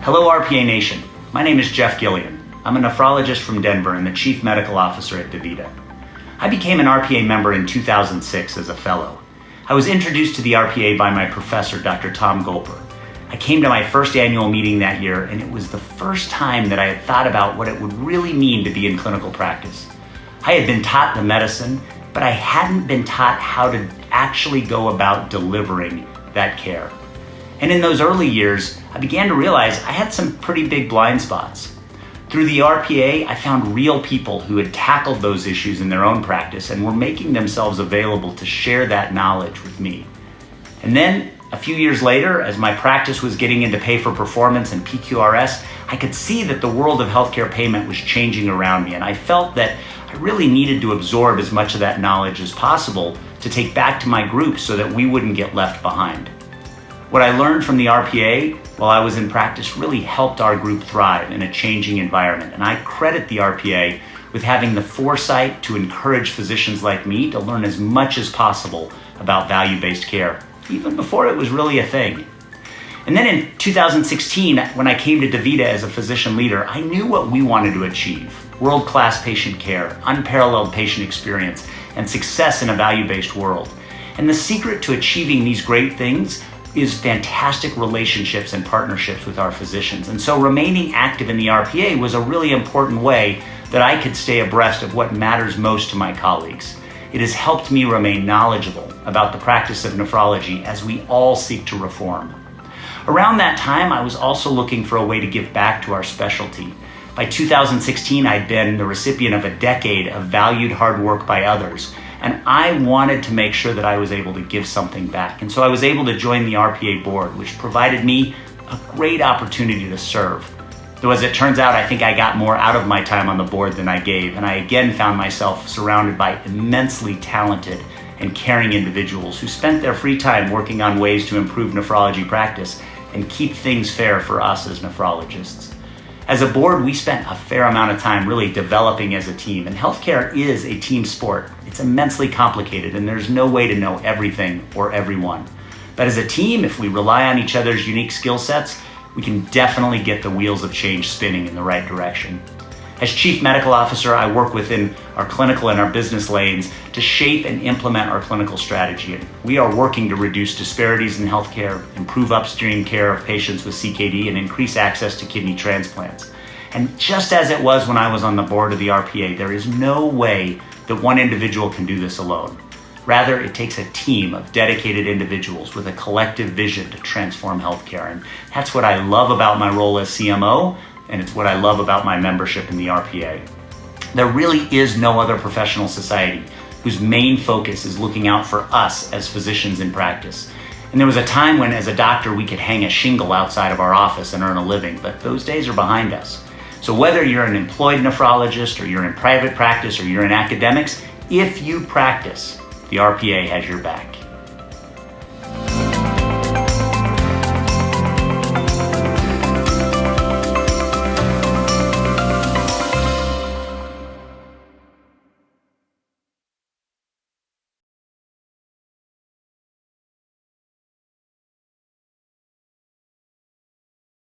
Hello RPA Nation, my name is Jeff Giullian. I'm a nephrologist from Denver and the Chief Medical Officer at DaVita. I became an RPA member in 2006 as a fellow. I was introduced to the RPA by my professor, Dr. Tom Golper. I came to my first annual meeting that year, and it was the first time that I had thought about what it would really mean to be in clinical practice. I had been taught the medicine, but I hadn't been taught how to actually go about delivering that care. And in those early years, I began to realize I had some pretty big blind spots. Through the RPA, I found real people who had tackled those issues in their own practice and were making themselves available to share that knowledge with me. And then, a few years later, as my practice was getting into pay for performance and PQRS, I could see that the world of healthcare payment was changing around me, and I felt that I really needed to absorb as much of that knowledge as possible to take back to my group so that we wouldn't get left behind. What I learned from the RPA while I was in practice really helped our group thrive in a changing environment, and I credit the RPA with having the foresight to encourage physicians like me to learn as much as possible about value-based care, even before it was really a thing. And then in 2016, when I came to DaVita as a physician leader, I knew what we wanted to achieve: world-class patient care, unparalleled patient experience, and success in a value-based world. And the secret to achieving these great things is fantastic relationships and partnerships with our physicians. And so remaining active in the RPA was a really important way that I could stay abreast of what matters most to my colleagues. It has helped me remain knowledgeable about the practice of nephrology as we all seek to reform. Around that time, I was also looking for a way to give back to our specialty. By 2016, I'd been the recipient of a decade of valued hard work by others, and I wanted to make sure that I was able to give something back. And so I was able to join the RPA board, which provided me a great opportunity to serve. Though as it turns out, I think I got more out of my time on the board than I gave, and I again found myself surrounded by immensely talented and caring individuals who spent their free time working on ways to improve nephrology practice and keep things fair for us as nephrologists. As a board, we spent a fair amount of time really developing as a team, and healthcare is a team sport. It's immensely complicated, and there's no way to know everything or everyone. But as a team, if we rely on each other's unique skill sets, we can definitely get the wheels of change spinning in the right direction. As Chief Medical Officer, I work within our clinical and our business lanes to shape and implement our clinical strategy. We are working to reduce disparities in healthcare, improve upstream care of patients with CKD, and increase access to kidney transplants. And just as it was when I was on the board of the RPA, there is no way that one individual can do this alone. Rather, it takes a team of dedicated individuals with a collective vision to transform healthcare. And that's what I love about my role as CMO, and it's what I love about my membership in the RPA. There really is no other professional society whose main focus is looking out for us as physicians in practice. And there was a time when, as a doctor, we could hang a shingle outside of our office and earn a living, but those days are behind us. So whether you're an employed nephrologist, or you're in private practice, or you're in academics, if you practice, the RPA has your back.